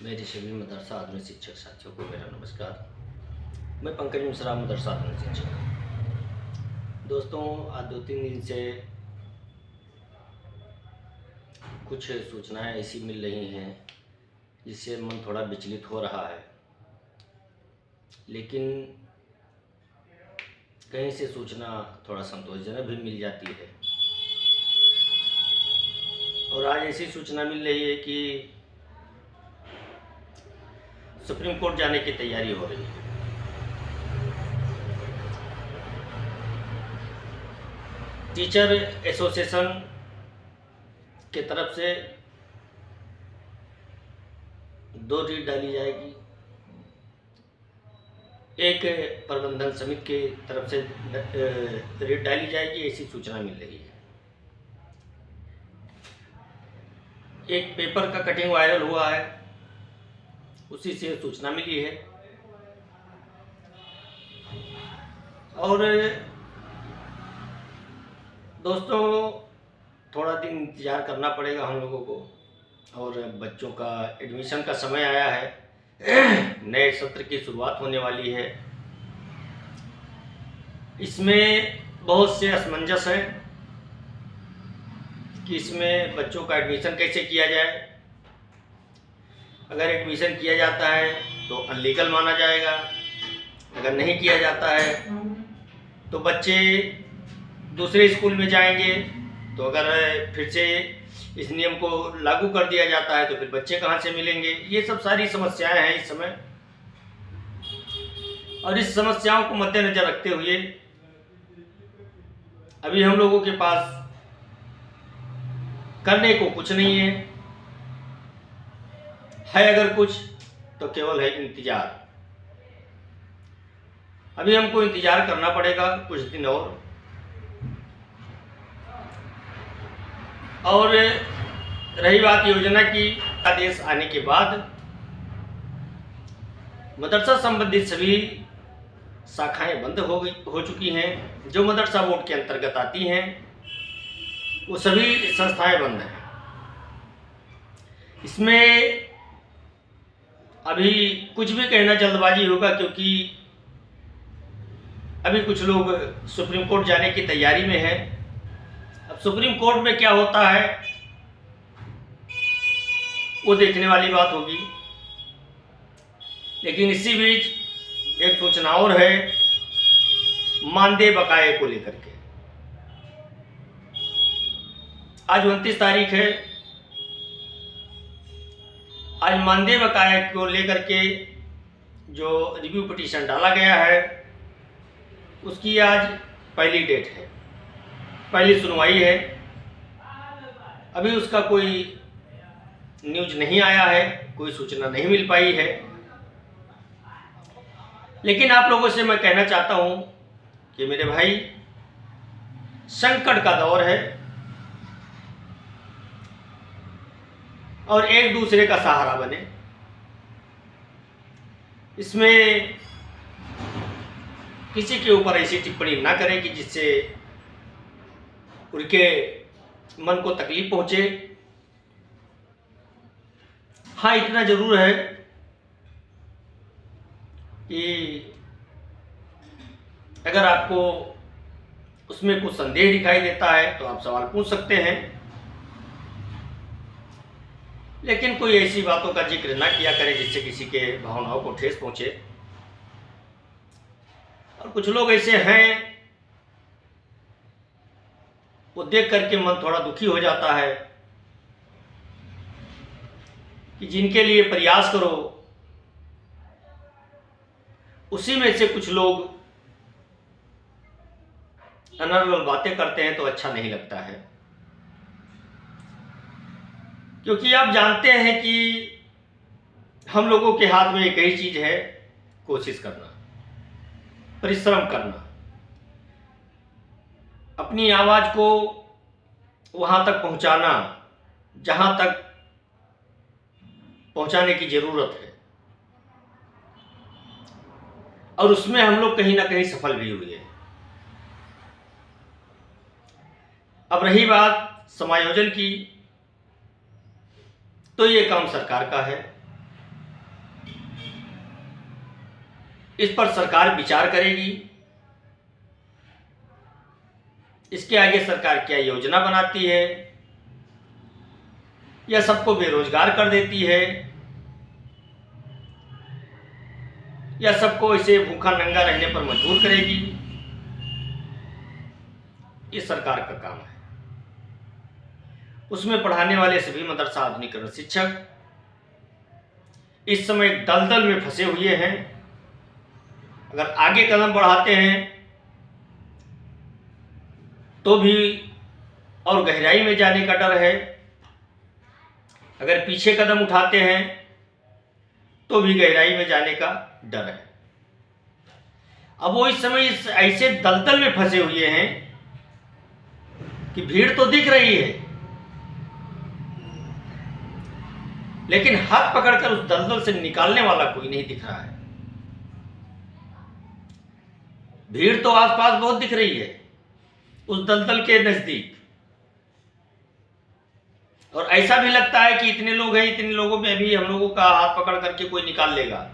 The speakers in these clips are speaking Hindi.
मेरे सभी मदरसा आधुनिक शिक्षक साथियों को मेरा नमस्कार। मैं पंकज मिश्रा, मदरसा आधुनिक शिक्षक। दोस्तों, आज 2-3 दिन से कुछ सूचनाएं ऐसी मिल रही हैं जिससे मन थोड़ा विचलित हो रहा है, लेकिन कहीं से सूचना थोड़ा संतोषजनक भी मिल जाती है। और आज ऐसी सूचना मिल रही है कि सुप्रीम कोर्ट जाने की तैयारी हो रही है। टीचर एसोसिएशन के तरफ से 2 रीट डाली जाएगी, एक प्रबंधन समिति की तरफ से रीट डाली जाएगी, ऐसी सूचना मिल रही है। एक पेपर का कटिंग वायरल हुआ है, उसी से सूचना मिली है। और दोस्तों, थोड़ा दिन इंतज़ार करना पड़ेगा हम लोगों को। और बच्चों का एडमिशन का समय आया है, नए सत्र की शुरुआत होने वाली है। इसमें बहुत से असमंजस है कि इसमें बच्चों का एडमिशन कैसे किया जाए। अगर एडमिशन किया जाता है तो अनलीगल माना जाएगा, अगर नहीं किया जाता है तो बच्चे दूसरे स्कूल में जाएंगे। तो अगर फिर से इस नियम को लागू कर दिया जाता है तो फिर बच्चे कहाँ से मिलेंगे। ये सब सारी समस्याएं हैं इस समय, और इस समस्याओं को मद्देनजर रखते हुए अभी हम लोगों के पास करने को कुछ नहीं है अगर कुछ तो केवल है इंतजार। अभी हमको इंतजार करना पड़ेगा कुछ दिन और रही बात योजना की, आदेश आने के बाद मदरसा संबंधित सभी शाखाएं बंद हो चुकी हैं। जो मदरसा बोर्ड के अंतर्गत आती हैं वो सभी संस्थाएं बंद हैं। इसमें अभी कुछ भी कहना जल्दबाजी होगा, क्योंकि अभी कुछ लोग सुप्रीम कोर्ट जाने की तैयारी में हैं। अब सुप्रीम कोर्ट में क्या होता है वो देखने वाली बात होगी। लेकिन इसी बीच एक सूचना और है मानदेय बकाये को लेकर के। आज 29 तारीख है। आज मानदेय बकाये को लेकर के जो रिव्यू पिटीशन डाला गया है उसकी आज पहली डेट है, पहली सुनवाई है। अभी उसका कोई न्यूज नहीं आया है, कोई सूचना नहीं मिल पाई है। लेकिन आप लोगों से मैं कहना चाहता हूं कि मेरे भाई, संकट का दौर है और एक दूसरे का सहारा बने। इसमें किसी के ऊपर ऐसी टिप्पणी ना करें कि जिससे उनके मन को तकलीफ पहुंचे। हाँ, इतना जरूर है कि अगर आपको उसमें कुछ संदेह दिखाई देता है तो आप सवाल पूछ सकते हैं, लेकिन कोई ऐसी बातों का जिक्र ना किया करें जिससे किसी के भावनाओं को ठेस पहुंचे। और कुछ लोग ऐसे हैं, वो देख करके मन थोड़ा दुखी हो जाता है कि जिनके लिए प्रयास करो उसी में से कुछ लोग अनर्गल बातें करते हैं तो अच्छा नहीं लगता है। क्योंकि आप जानते हैं कि हम लोगों के हाथ में एक ही चीज है, कोशिश करना, परिश्रम करना, अपनी आवाज को वहां तक पहुंचाना जहां तक पहुंचाने की जरूरत है। और उसमें हम लोग कहीं ना कहीं सफल भी हुए हैं। अब रही बात समायोजन की, तो ये काम सरकार का है। इस पर सरकार विचार करेगी। इसके आगे सरकार क्या योजना बनाती है, या सबको बेरोजगार कर देती है, या सबको इसे भूखा नंगा रहने पर मजबूर करेगी, ये सरकार का काम है। उसमें पढ़ाने वाले सभी मदरसा आधुनिकीकरण शिक्षक इस समय दलदल में फंसे हुए हैं। अगर आगे कदम बढ़ाते हैं तो भी और गहराई में जाने का डर है, अगर पीछे कदम उठाते हैं तो भी गहराई में जाने का डर है। अब वो इस समय इस ऐसे दलदल में फंसे हुए हैं कि भीड़ तो दिख रही है, लेकिन हाथ पकड़कर उस दलदल से निकालने वाला कोई नहीं दिख रहा है। भीड़ तो आसपास बहुत दिख रही है उस दलदल के नजदीक, और ऐसा भी लगता है कि इतने लोग हैं, इतने लोगों में भी हम लोगों का हाथ पकड़ करके कोई निकाल लेगा,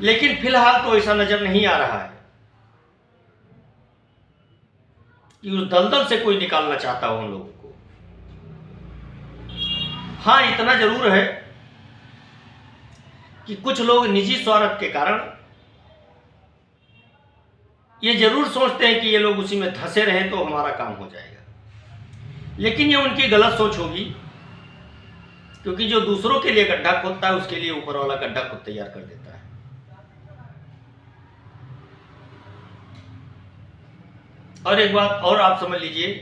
लेकिन फिलहाल तो ऐसा नजर नहीं आ रहा है कि उस दलदल से कोई निकालना चाहता हो हम लोगों को। हाँ, इतना जरूर है कि कुछ लोग निजी स्वार्थ के कारण ये जरूर सोचते हैं कि ये लोग उसी में धंसे रहें तो हमारा काम हो जाएगा, लेकिन ये उनकी गलत सोच होगी, क्योंकि जो दूसरों के लिए गड्ढा खोदता है उसके लिए ऊपर वाला गड्ढा खुद तैयार कर देता है। और एक बात और आप समझ लीजिए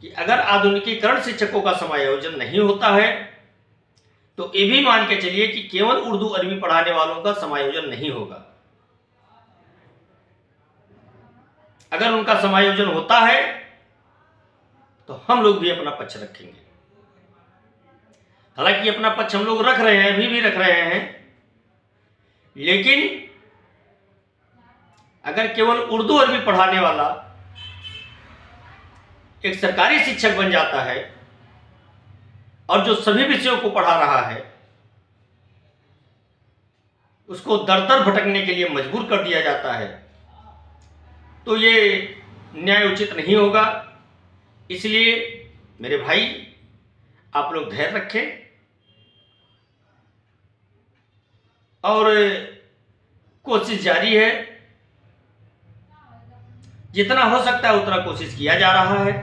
कि अगर आधुनिकीकरण शिक्षकों का समायोजन नहीं होता है तो ये भी मान के चलिए कि केवल उर्दू अरबी पढ़ाने वालों का समायोजन नहीं होगा। अगर उनका समायोजन होता है तो हम लोग भी अपना पक्ष रखेंगे। हालांकि अपना पक्ष हम लोग रख रहे हैं, अभी भी रख रहे हैं, लेकिन अगर केवल उर्दू अरबी पढ़ाने वाला एक सरकारी शिक्षक बन जाता है और जो सभी विषयों को पढ़ा रहा है उसको दर दर भटकने के लिए मजबूर कर दिया जाता है, तो ये न्याय उचित नहीं होगा। इसलिए मेरे भाई, आप लोग धैर्य रखें और कोशिश जारी है। जितना हो सकता है उतना कोशिश किया जा रहा है,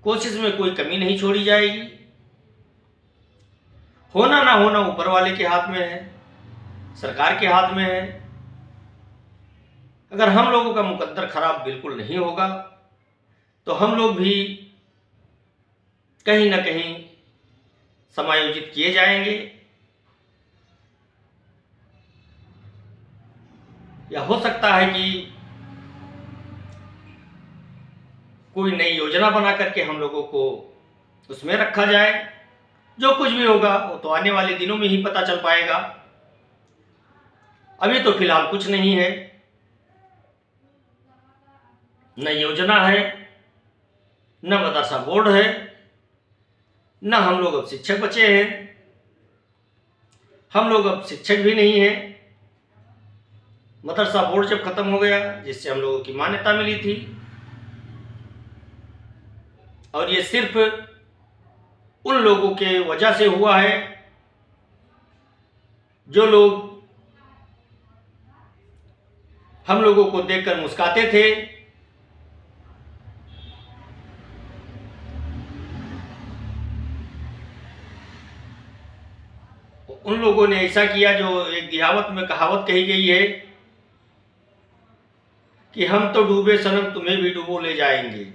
कोशिश में कोई कमी नहीं छोड़ी जाएगी। होना ना होना ऊपर वाले के हाथ में है, सरकार के हाथ में है। अगर हम लोगों का मुकद्दर खराब बिल्कुल नहीं होगा तो हम लोग भी कहीं ना कहीं समायोजित किए जाएंगे, या हो सकता है कि कोई नई योजना बना करके हम लोगों को उसमें रखा जाए। जो कुछ भी होगा वो तो आने वाले दिनों में ही पता चल पाएगा। अभी तो फिलहाल कुछ नहीं है, न योजना है, न मदरसा बोर्ड है, न हम लोग अब शिक्षक बचे हैं। हम लोग अब शिक्षक भी नहीं हैं। मदरसा बोर्ड जब खत्म हो गया, जिससे हम लोगों की मान्यता मिली थी, और ये सिर्फ उन लोगों के वजह से हुआ है जो लोग हम लोगों को देखकर मुस्कुराते थे, उन लोगों ने ऐसा किया जो एक कहावत में कहावत कही गई है कि हम तो डूबे सनम तुम्हें भी डूबो ले जाएंगे।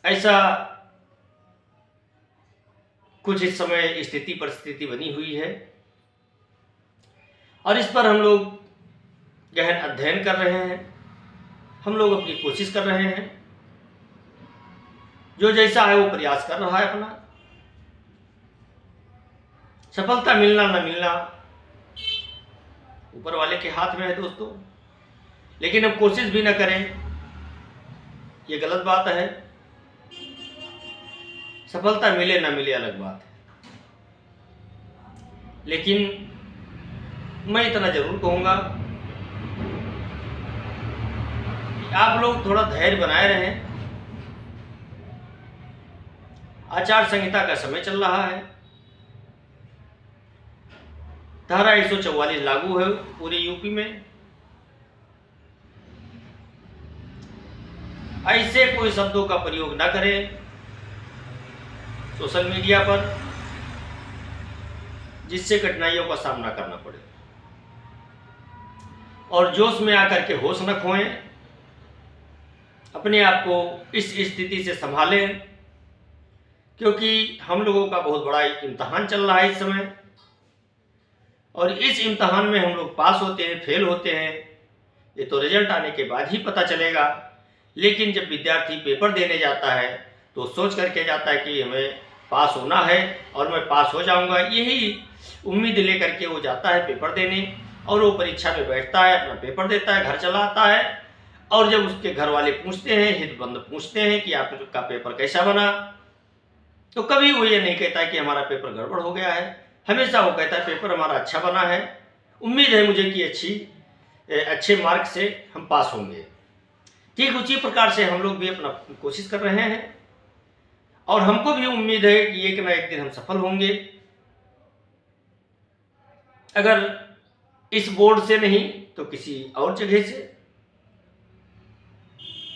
ऐसा कुछ इस समय स्थिति परिस्थिति बनी हुई है, और इस पर हम लोग गहन अध्ययन कर रहे हैं। हम लोग अपनी कोशिश कर रहे हैं, जो जैसा है वो प्रयास कर रहा है अपना। सफलता मिलना न मिलना ऊपर वाले के हाथ में है दोस्तों, लेकिन हम कोशिश भी न करें ये गलत बात है। सफलता मिले ना मिले अलग बात है। लेकिन मैं इतना ज़रूर कहूँगा कि आप लोग थोड़ा धैर्य बनाए रहें। आचार संहिता का समय चल रहा है, धारा 144 लागू है पूरे यूपी में। ऐसे कोई शब्दों का प्रयोग ना करें सोशल मीडिया पर जिससे कठिनाइयों का सामना करना पड़े, और जोश में आकर के होश न खोएं। अपने आप को इस स्थिति से संभालें, क्योंकि हम लोगों का बहुत बड़ा इम्तहान चल रहा है इस समय, और इस इम्तहान में हम लोग पास होते हैं फेल होते हैं ये तो रिजल्ट आने के बाद ही पता चलेगा। लेकिन जब विद्यार्थी पेपर देने जाता है तो सोच करके जाता है कि हमें पास होना है और मैं पास हो जाऊंगा, यही उम्मीद लेकर के वो जाता है पेपर देने, और वो परीक्षा में बैठता है, अपना पेपर देता है, घर चला आता है। और जब उसके घर वाले पूछते हैं, हितबंद पूछते हैं कि आपका पेपर कैसा बना, तो कभी वो ये नहीं कहता कि हमारा पेपर गड़बड़ हो गया है। हमेशा वो कहता है पेपर हमारा अच्छा बना है, उम्मीद है मुझे कि अच्छे मार्क से हम पास होंगे। ठीक उसी प्रकार से हम लोग भी अपना कोशिश कर रहे हैं, और हमको भी उम्मीद है कि एक ना एक दिन हम सफल होंगे। अगर इस बोर्ड से नहीं तो किसी और जगह से।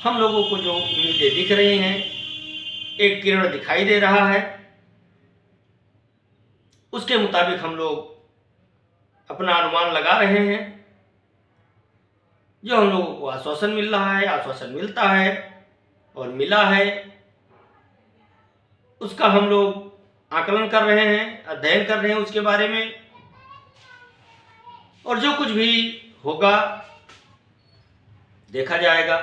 हम लोगों को जो उम्मीदें दिख रही हैं, एक किरण दिखाई दे रहा है, उसके मुताबिक हम लोग अपना अनुमान लगा रहे हैं। जो हम लोगों को आश्वासन मिल रहा है, आश्वासन मिलता है और मिला है, उसका हम लोग आकलन कर रहे हैं, अध्ययन कर रहे हैं उसके बारे में, और जो कुछ भी होगा देखा जाएगा।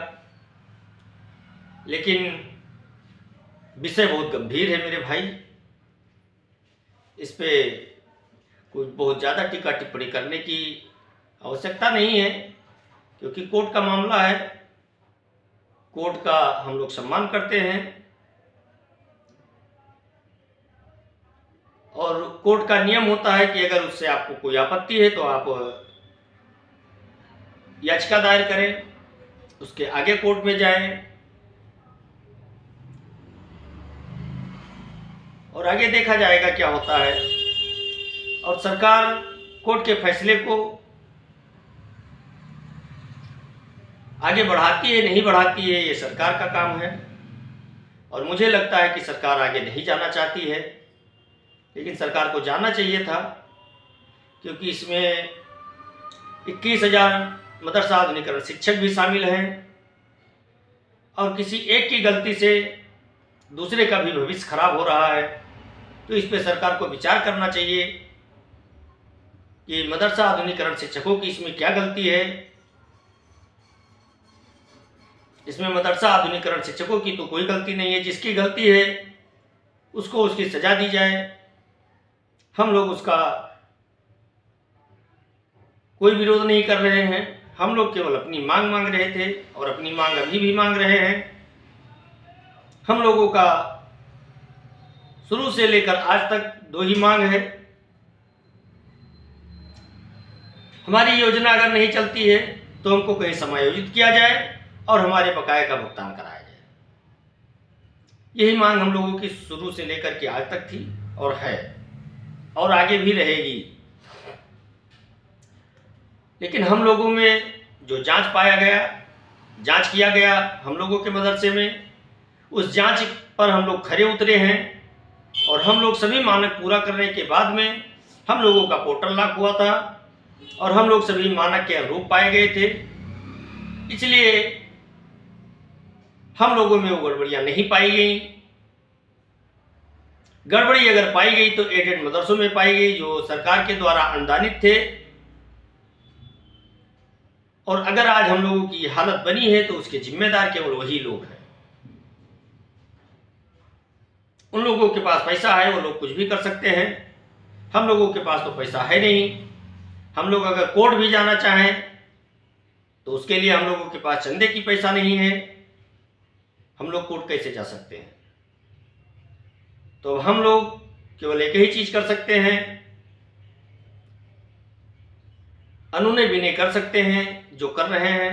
लेकिन विषय बहुत गंभीर है मेरे भाई, इस पे कोई बहुत ज़्यादा टीका टिप्पणी करने की आवश्यकता नहीं है, क्योंकि कोर्ट का मामला है, कोर्ट का हम लोग सम्मान करते हैं, और कोर्ट का नियम होता है कि अगर उससे आपको कोई आपत्ति है तो आप याचिका दायर करें, उसके आगे कोर्ट में जाएं, और आगे देखा जाएगा क्या होता है। और सरकार कोर्ट के फैसले को आगे बढ़ाती है नहीं बढ़ाती है ये सरकार का काम है, और मुझे लगता है कि सरकार आगे नहीं जाना चाहती है, लेकिन सरकार को जाना चाहिए था, क्योंकि इसमें 21,000 मदरसा आधुनिकरण शिक्षक भी शामिल हैं, और किसी एक की गलती से दूसरे का भी भविष्य खराब हो रहा है। तो इस पे सरकार को विचार करना चाहिए कि मदरसा आधुनिकरण शिक्षकों की इसमें क्या गलती है। इसमें मदरसा आधुनिकरण शिक्षकों की तो कोई गलती नहीं है, जिसकी गलती है उसको उसकी सजा दी जाए। हम लोग उसका कोई विरोध नहीं कर रहे हैं, हम लोग केवल अपनी मांग मांग रहे थे, और अपनी मांग अभी भी मांग रहे हैं। हम लोगों का शुरू से लेकर आज तक 2 ही मांग है। हमारी योजना अगर नहीं चलती है तो हमको कहीं समायोजित किया जाए और हमारे बकाये का भुगतान कराया जाए। यही मांग हम लोगों की शुरू से लेकर के आज तक थी और है, और आगे भी रहेगी। लेकिन हम लोगों में जो जांच पाया गया, जांच किया गया हम लोगों के मदरसे में, उस जांच पर हम लोग खरे उतरे हैं, और हम लोग सभी मानक पूरा करने के बाद में हम लोगों का पोर्टल लॉक हुआ था, और हम लोग सभी मानक के अनुरूप पाए गए थे। इसलिए हम लोगों में वो गड़बड़ियां नहीं पाई गई। गड़बड़ी अगर पाई गई तो एडेड मदरसों में पाई गई, जो सरकार के द्वारा अनुदानित थे। और अगर आज हम लोगों की हालत बनी है तो उसके जिम्मेदार केवल वही लोग हैं। उन लोगों के पास पैसा है, वो लोग कुछ भी कर सकते हैं। हम लोगों के पास तो पैसा है नहीं। हम लोग अगर कोर्ट भी जाना चाहें तो उसके लिए हम लोगों के पास चंदे की पैसा नहीं है। हम लोग कोर्ट कैसे जा सकते हैं? तो हम लोग केवल एक ही चीज़ कर सकते हैं अनुनय विनय कर सकते हैं जो कर रहे हैं।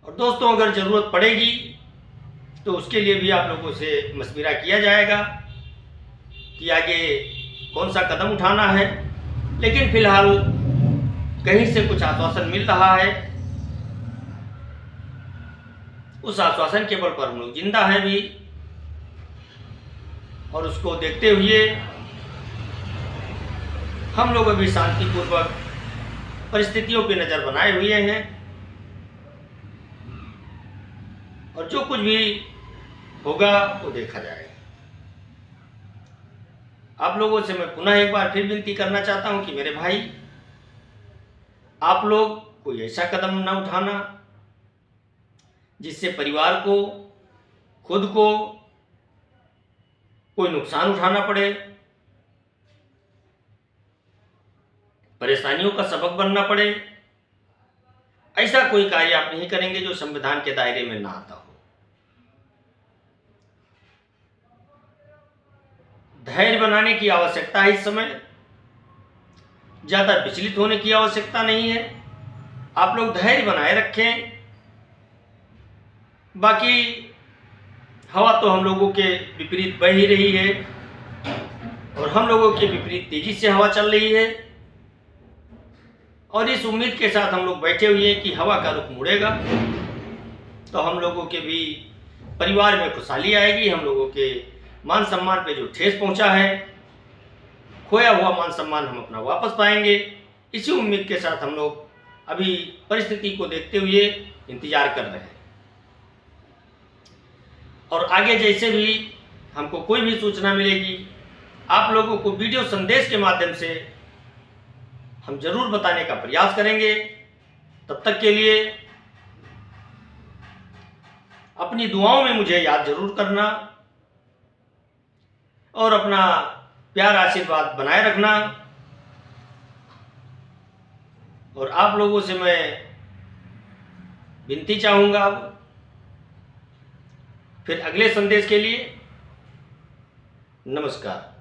और दोस्तों, अगर ज़रूरत पड़ेगी तो उसके लिए भी आप लोगों से मशविरा किया जाएगा कि आगे कौन सा कदम उठाना है। लेकिन फिलहाल कहीं से कुछ आश्वासन मिल रहा है, उस आश्वासन के बल पर हम लोग जिंदा हैं भी, और उसको देखते हुए हम लोग अभी शांतिपूर्वक परिस्थितियों पे नज़र बनाए हुए हैं। और जो कुछ भी होगा वो देखा जाएगा। आप लोगों से मैं पुनः एक बार फिर विनती करना चाहता हूं कि मेरे भाई, आप लोग कोई ऐसा कदम न उठाना जिससे परिवार को, खुद को कोई नुकसान उठाना पड़े, परेशानियों का सबक बनना पड़े। ऐसा कोई कार्य आप नहीं करेंगे जो संविधान के दायरे में ना आता हो। धैर्य बनाने की आवश्यकता है इस समय, ज़्यादा विचलित होने की आवश्यकता नहीं है। आप लोग धैर्य बनाए रखें। बाकी हवा तो हम लोगों के विपरीत बह ही रही है और हम लोगों के विपरीत तेजी से हवा चल रही है। और इस उम्मीद के साथ हम लोग बैठे हुए हैं कि हवा का रुख मुड़ेगा तो हम लोगों के भी परिवार में खुशहाली आएगी। हम लोगों के मान सम्मान पे जो ठेस पहुंचा है, खोया हुआ मान सम्मान हम अपना वापस पाएंगे। इसी उम्मीद के साथ हम लोग अभी परिस्थिति को देखते हुए इंतजार कर रहे हैं। और आगे जैसे भी हमको कोई भी सूचना मिलेगी, आप लोगों को वीडियो संदेश के माध्यम से हम जरूर बताने का प्रयास करेंगे। तब तक के लिए अपनी दुआओं में मुझे याद जरूर करना और अपना प्यार आशीर्वाद बनाए रखना। और आप लोगों से मैं विनती चाहूँगा अब फिर अगले संदेश के लिए। नमस्कार।